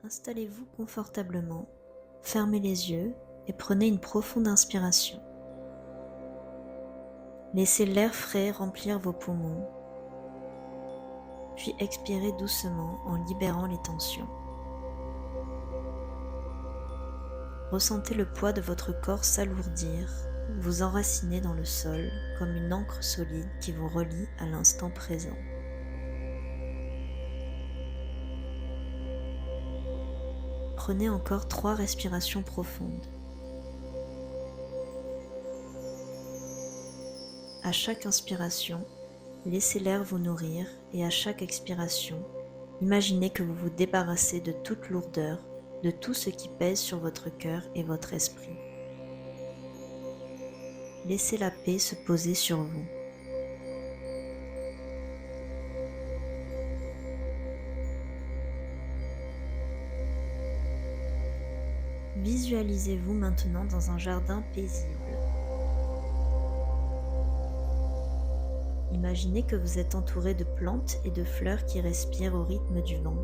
Installez-vous confortablement, fermez les yeux et prenez une profonde inspiration. Laissez l'air frais remplir vos poumons, puis expirez doucement en libérant les tensions. Ressentez le poids de votre corps s'alourdir, vous enraciner dans le sol comme une ancre solide qui vous relie à l'instant présent. Prenez encore 3 respirations profondes. À chaque inspiration, laissez l'air vous nourrir et à chaque expiration, imaginez que vous vous débarrassez de toute lourdeur, de tout ce qui pèse sur votre cœur et votre esprit. Laissez la paix se poser sur vous. Visualisez-vous maintenant dans un jardin paisible. Imaginez que vous êtes entouré de plantes et de fleurs qui respirent au rythme du vent.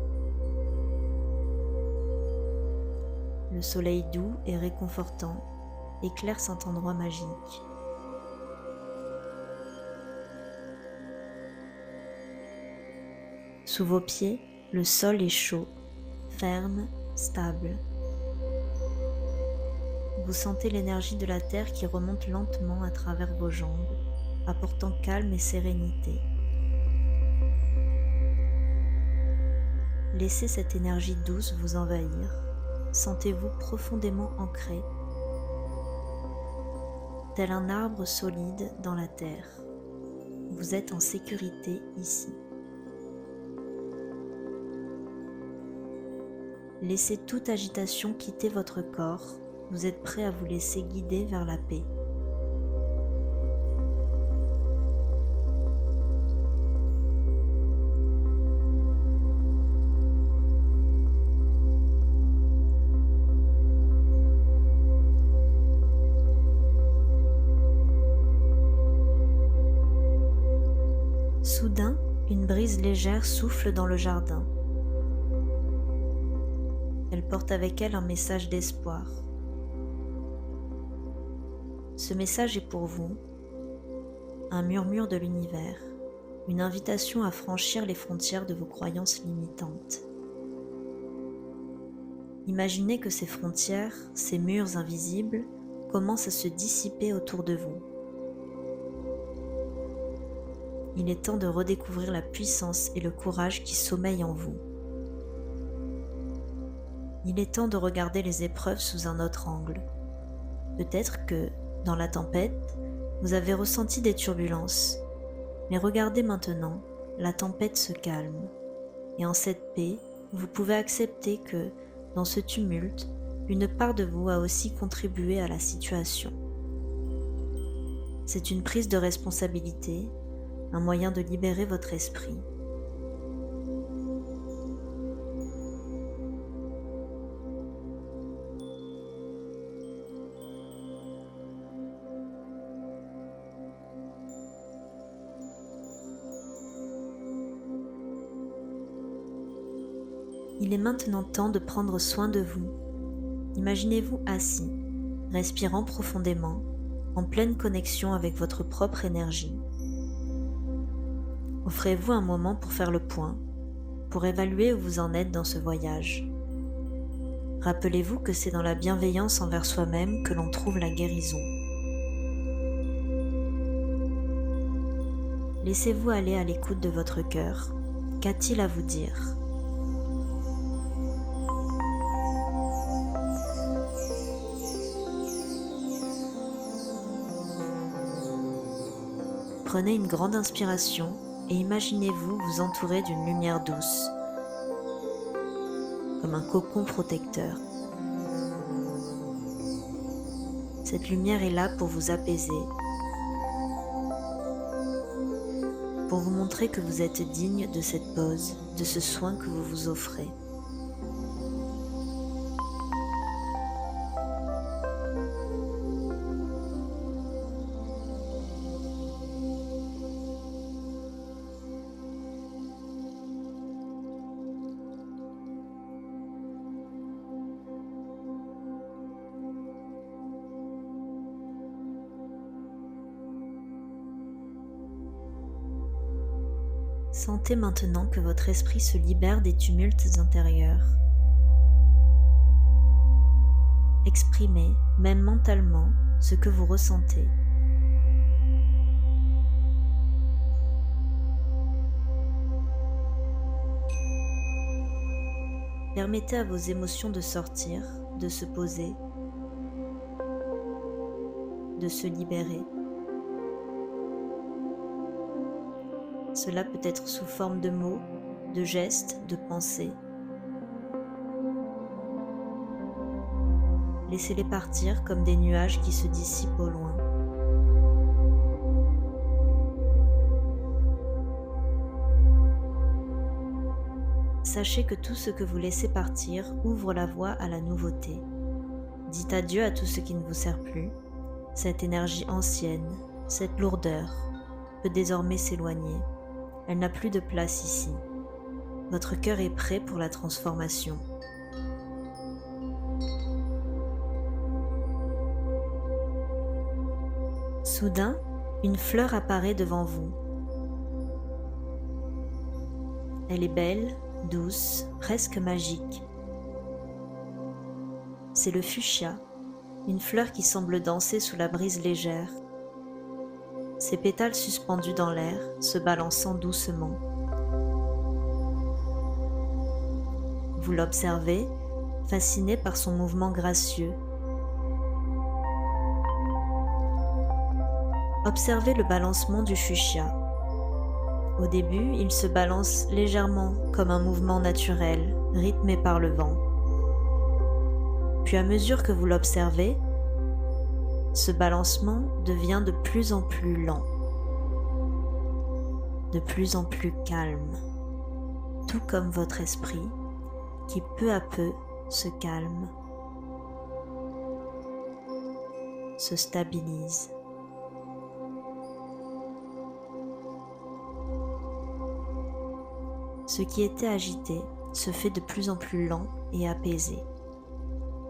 Le soleil doux et réconfortant éclaire cet endroit magique. Sous vos pieds, le sol est chaud, ferme, stable. Vous sentez l'énergie de la terre qui remonte lentement à travers vos jambes, apportant calme et sérénité. Laissez cette énergie douce vous envahir. Sentez-vous profondément ancré, tel un arbre solide dans la terre. Vous êtes en sécurité ici. Laissez toute agitation quitter votre corps. Vous êtes prêt à vous laisser guider vers la paix. Soudain, une brise légère souffle dans le jardin. Elle porte avec elle un message d'espoir. Ce message est pour vous, un murmure de l'univers, une invitation à franchir les frontières de vos croyances limitantes. Imaginez que ces frontières, ces murs invisibles, commencent à se dissiper autour de vous. Il est temps de redécouvrir la puissance et le courage qui sommeillent en vous. Il est temps de regarder les épreuves sous un autre angle. Peut-être que, dans la tempête, vous avez ressenti des turbulences, mais regardez maintenant, la tempête se calme. Et en cette paix, vous pouvez accepter que, dans ce tumulte, une part de vous a aussi contribué à la situation. C'est une prise de responsabilité, un moyen de libérer votre esprit. Il est maintenant temps de prendre soin de vous. Imaginez-vous assis, respirant profondément, en pleine connexion avec votre propre énergie. Offrez-vous un moment pour faire le point, pour évaluer où vous en êtes dans ce voyage. Rappelez-vous que c'est dans la bienveillance envers soi-même que l'on trouve la guérison. Laissez-vous aller à l'écoute de votre cœur. Qu'a-t-il à vous dire ? Prenez une grande inspiration et imaginez-vous vous entourer d'une lumière douce, comme un cocon protecteur. Cette lumière est là pour vous apaiser, pour vous montrer que vous êtes digne de cette pause, de ce soin que vous vous offrez. Sentez maintenant que votre esprit se libère des tumultes intérieurs. Exprimez, même mentalement, ce que vous ressentez. Permettez à vos émotions de sortir, de se poser, de se libérer. Cela peut être sous forme de mots, de gestes, de pensées. Laissez-les partir comme des nuages qui se dissipent au loin. Sachez que tout ce que vous laissez partir ouvre la voie à la nouveauté. Dites adieu à tout ce qui ne vous sert plus. Cette énergie ancienne, cette lourdeur, peut désormais s'éloigner. Elle n'a plus de place ici. Votre cœur est prêt pour la transformation. Soudain, une fleur apparaît devant vous. Elle est belle, douce, presque magique. C'est le fuchsia, une fleur qui semble danser sous la brise légère. Ses pétales suspendus dans l'air, se balançant doucement. Vous l'observez, fasciné par son mouvement gracieux. Observez le balancement du fuchsia. Au début, il se balance légèrement comme un mouvement naturel, rythmé par le vent. Puis à mesure que vous l'observez, ce balancement devient de plus en plus lent, de plus en plus calme, tout comme votre esprit qui peu à peu se calme, se stabilise. Ce qui était agité se fait de plus en plus lent et apaisé.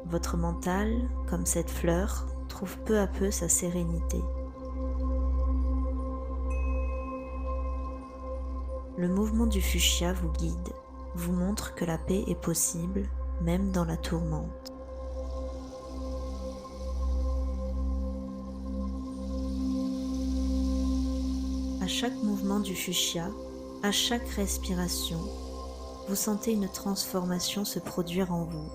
Votre mental, comme cette fleur, trouve peu à peu sa sérénité. Le mouvement du fuchsia vous guide, vous montre que la paix est possible, même dans la tourmente. À chaque mouvement du fuchsia, à chaque respiration, vous sentez une transformation se produire en vous.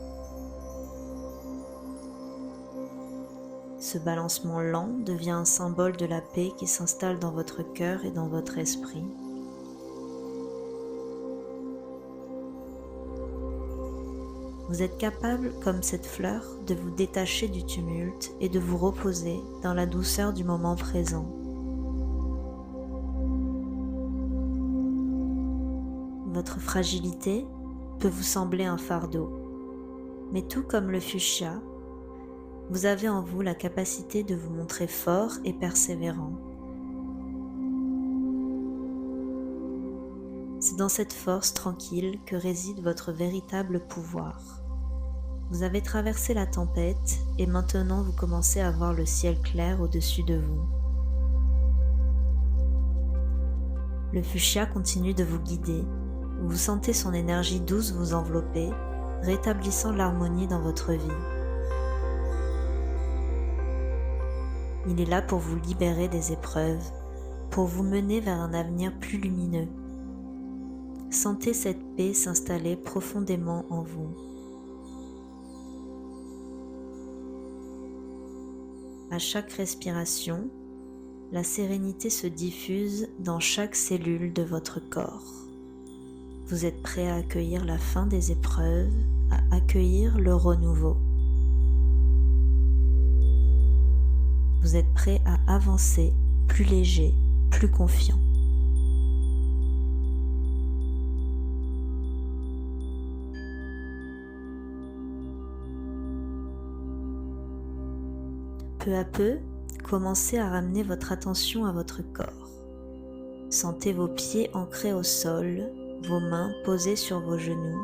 Ce balancement lent devient un symbole de la paix qui s'installe dans votre cœur et dans votre esprit. Vous êtes capable, comme cette fleur, de vous détacher du tumulte et de vous reposer dans la douceur du moment présent. Votre fragilité peut vous sembler un fardeau, mais tout comme le fuchsia, vous avez en vous la capacité de vous montrer fort et persévérant. C'est dans cette force tranquille que réside votre véritable pouvoir. Vous avez traversé la tempête et maintenant vous commencez à voir le ciel clair au-dessus de vous. Le fuchsia continue de vous guider. Vous sentez son énergie douce vous envelopper, rétablissant l'harmonie dans votre vie. Il est là pour vous libérer des épreuves, pour vous mener vers un avenir plus lumineux. Sentez cette paix s'installer profondément en vous. À chaque respiration, la sérénité se diffuse dans chaque cellule de votre corps. Vous êtes prêt à accueillir la fin des épreuves, à accueillir le renouveau. Vous êtes prêt à avancer plus léger, plus confiant. Peu à peu, commencez à ramener votre attention à votre corps. Sentez vos pieds ancrés au sol, vos mains posées sur vos genoux.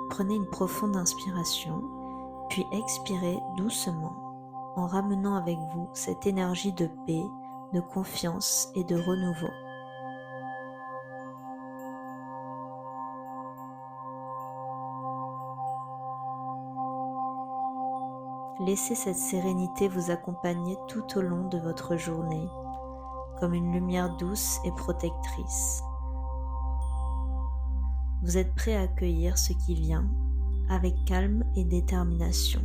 Prenez une profonde inspiration, puis expirez doucement en ramenant avec vous cette énergie de paix, de confiance et de renouveau. Laissez cette sérénité vous accompagner tout au long de votre journée, comme une lumière douce et protectrice. Vous êtes prêt à accueillir ce qui vient avec calme et détermination.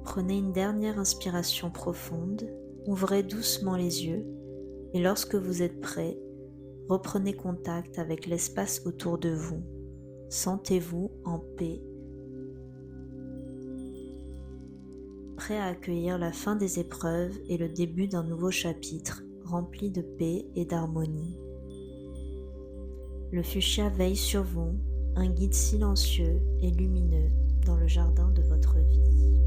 Prenez une dernière inspiration profonde, ouvrez doucement les yeux et lorsque vous êtes prêt, reprenez contact avec l'espace autour de vous. Sentez-vous en paix, prêt à accueillir la fin des épreuves et le début d'un nouveau chapitre rempli de paix et d'harmonie. Le fuchsia veille sur vous, un guide silencieux et lumineux dans le jardin de votre vie.